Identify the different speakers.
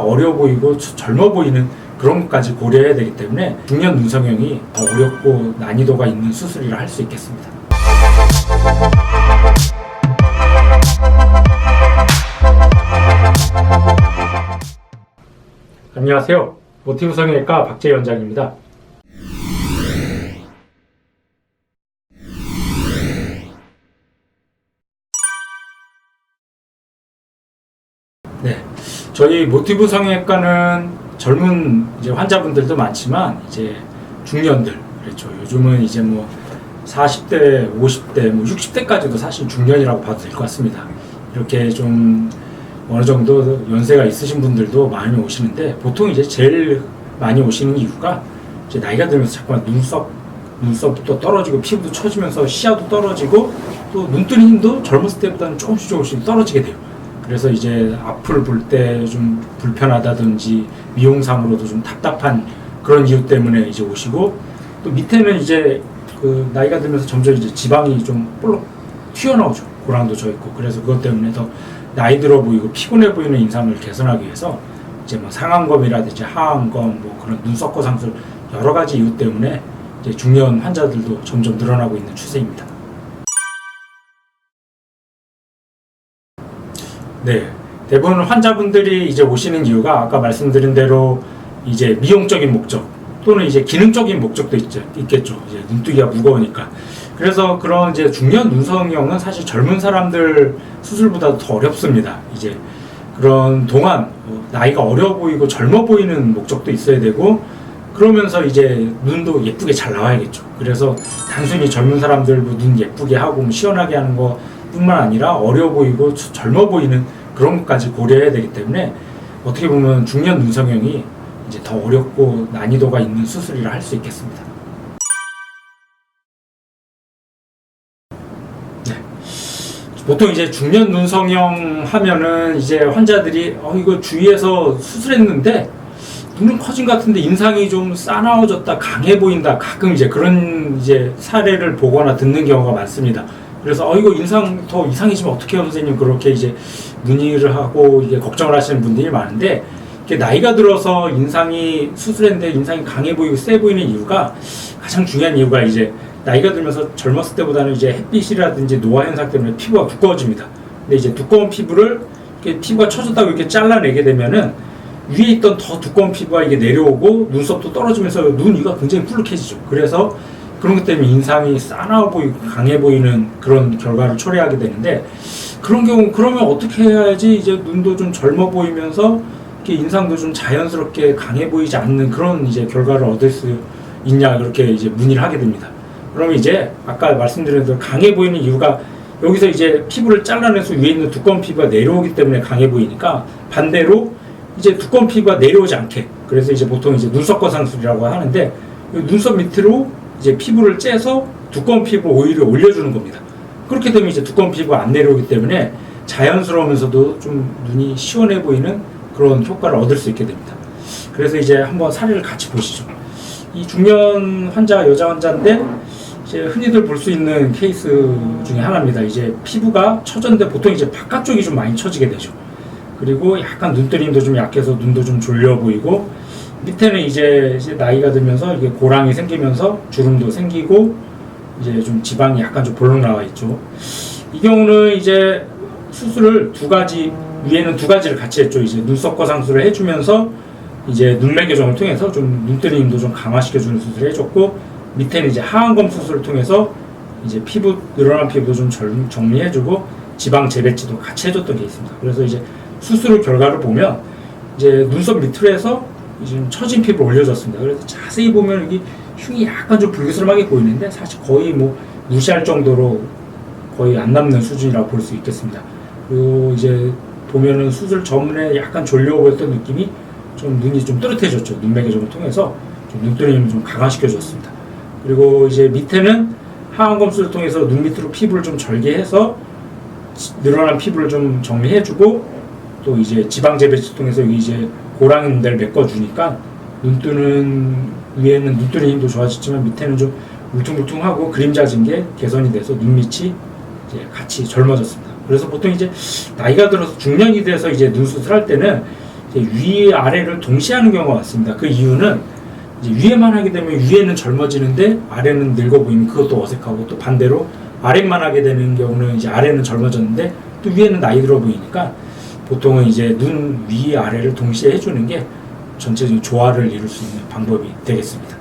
Speaker 1: 어려 보이고 젊어 보이는 그런 것까지 고려해야 되기 때문에 중년 눈 성형이 더 어렵고 난이도가 있는 수술이라 할 수 있겠습니다. 안녕하세요. 모티브 성형외과 박재희 원장입니다. 네, 저희 모티브 성형외과는 젊은 이제 환자분들도 많지만 이제 중년들, 그렇죠. 요즘은 이제 뭐 40대, 50대, 뭐 60대까지도 사실 중년이라고 봐도 될 것 같습니다. 이렇게 좀 어느 정도 연세가 있으신 분들도 많이 오시는데, 보통 이제 제일 많이 오시는 이유가 이제 나이가 들면서 자꾸만 눈썹도 떨어지고 피부도 처지면서 시야도 떨어지고 또 눈뜨는 힘도 젊었을 때보다는 조금씩 떨어지게 돼요. 그래서 이제 앞을 볼 때 좀 불편하다든지 미용상으로도 좀 답답한 그런 이유 때문에 이제 오시고, 또 밑에는 이제 그 나이가 들면서 점점 이제 지방이 좀 볼록 튀어나오죠. 고랑도 져 있고. 그래서 그것 때문에 더 나이 들어 보이고 피곤해 보이는 인상을 개선하기 위해서 이제 뭐 상안검이라든지 하안검, 뭐 그런 눈썹과 상술 여러 가지 이유 때문에 이제 중년 환자들도 점점 늘어나고 있는 추세입니다. 네, 대부분 환자분들이 이제 오시는 이유가 아까 말씀드린 대로 이제 미용적인 목적 또는 이제 기능적인 목적도 있겠죠. 이제 눈뜨기가 무거우니까. 그래서 그런 이제 중년 눈성형은 사실 젊은 사람들 수술보다도 더 어렵습니다. 이제 그런 동안 나이가 어려 보이고 젊어 보이는 목적도 있어야 되고, 그러면서 이제 눈도 예쁘게 잘 나와야겠죠. 그래서 단순히 젊은 사람들 눈 예쁘게 하고 뭐 시원하게 하는 거 뿐만 아니라 어려 보이고 젊어 보이는 그런 것까지 고려해야 되기 때문에 어떻게 보면 중년 눈성형이 이제 더 어렵고 난이도가 있는 수술이라 할 수 있겠습니다. 네. 보통 이제 중년 눈성형 하면은 이제 환자들이 이거 주위에서 수술했는데 눈은 커진 것 같은데 인상이 좀 싸나워졌다, 강해 보인다, 가끔 이제 그런 이제 사례를 보거나 듣는 경우가 많습니다. 그래서 이거 인상 더 이상해지면 어떡해요 선생님, 그렇게 이제 문의를 하고 이게 걱정을 하시는 분들이 많은데, 이게 나이가 들어서 인상이 수술했는데 인상이 강해 보이고 세 보이는 이유가, 가장 중요한 이유가 이제 나이가 들면서 젊었을 때보다는 이제 햇빛이라든지 노화 현상 때문에 피부가 두꺼워집니다. 근데 이제 두꺼운 피부를 이렇게 피부가 처졌다고 이렇게 잘라내게 되면은 위에 있던 더 두꺼운 피부가 이게 내려오고 눈썹도 떨어지면서 눈 위가 굉장히 불룩해지죠. 그래서 그런 것 때문에 인상이 싸나워 보이고 강해 보이는 그런 결과를 초래하게 되는데, 그런 경우 그러면 어떻게 해야지 이제 눈도 좀 젊어 보이면서 이렇게 인상도 좀 자연스럽게 강해 보이지 않는 그런 이제 결과를 얻을 수 있냐, 그렇게 이제 문의를 하게 됩니다. 그러면 이제 아까 말씀드린 대로 강해 보이는 이유가, 여기서 이제 피부를 잘라내서 위에 있는 두꺼운 피부가 내려오기 때문에 강해 보이니까, 반대로 이제 두꺼운 피부가 내려오지 않게, 그래서 이제 보통 이제 눈썹과 상술이라고 하는데, 눈썹 밑으로 이제 피부를 째서 두꺼운 피부를 오히려 올려주는 겁니다. 그렇게 되면 이제 두꺼운 피부가 안 내려오기 때문에 자연스러우면서도 좀 눈이 시원해 보이는 그런 효과를 얻을 수 있게 됩니다. 그래서 이제 한번 사례를 같이 보시죠. 이 중년 환자, 여자 환자인데 이제 흔히들 볼 수 있는 케이스 중에 하나입니다. 이제 피부가 처졌는데 보통 이제 바깥쪽이 좀 많이 처지게 되죠. 그리고 약간 눈뜨림도 좀 약해서 눈도 좀 졸려 보이고, 밑에는 이제 나이가 들면서 이게 고랑이 생기면서 주름도 생기고 이제 좀 지방이 약간 좀 볼록 나와 있죠. 이 경우는 이제 수술을 위에는 두 가지를 같이 했죠. 이제 눈썹과 상술을 해주면서 이제 눈매 교정을 통해서 좀 눈뜨림도 좀 강화시켜주는 수술을 해줬고, 밑에는 이제 하안검 수술을 통해서 이제 늘어난 피부도 좀 정리해주고 지방 재배치도 같이 해줬던 게 있습니다. 그래서 이제 수술 결과를 보면 이제 눈썹 밑으로 해서 지금 처진 피부를 올려줬습니다. 그래서 자세히 보면 여기 흉이 약간 좀 불그스름하게 보이는데 사실 거의 뭐 무시할 정도로 거의 안 남는 수준이라고 볼 수 있겠습니다. 그리고 이제 보면은 수술 전에 약간 졸려 보였던 느낌이 좀 눈이 좀 또렷해졌죠. 눈매 교정을 통해서 좀 눈뜨림을 좀 강화시켜줬습니다. 그리고 이제 밑에는 하안검술을 통해서 눈 밑으로 피부를 좀 절개해서 늘어난 피부를 좀 정리해주고, 또 이제 지방 재배치 통해서 여기 이제 고랑인 데를 메꿔주니까 위에는 눈뜨는 힘도 좋아졌지만 밑에는 좀 울퉁불퉁하고 그림자진 게 개선이 돼서 눈밑이 이제 같이 젊어졌습니다. 그래서 보통 이제 나이가 들어서 중년이 돼서 이제 눈 수술할 때는 위 아래를 동시에 하는 경우가 많습니다. 그 이유는 이제 위에만 하게 되면 위에는 젊어지는데 아래는 늙어 보이면 그것도 어색하고, 또 반대로 아래만 하게 되는 경우는 이제 아래는 젊어졌는데 또 위에는 나이 들어 보이니까 보통은 이제 눈 위 아래를 동시에 해주는 게 전체적인 조화를 이룰 수 있는 방법이 되겠습니다.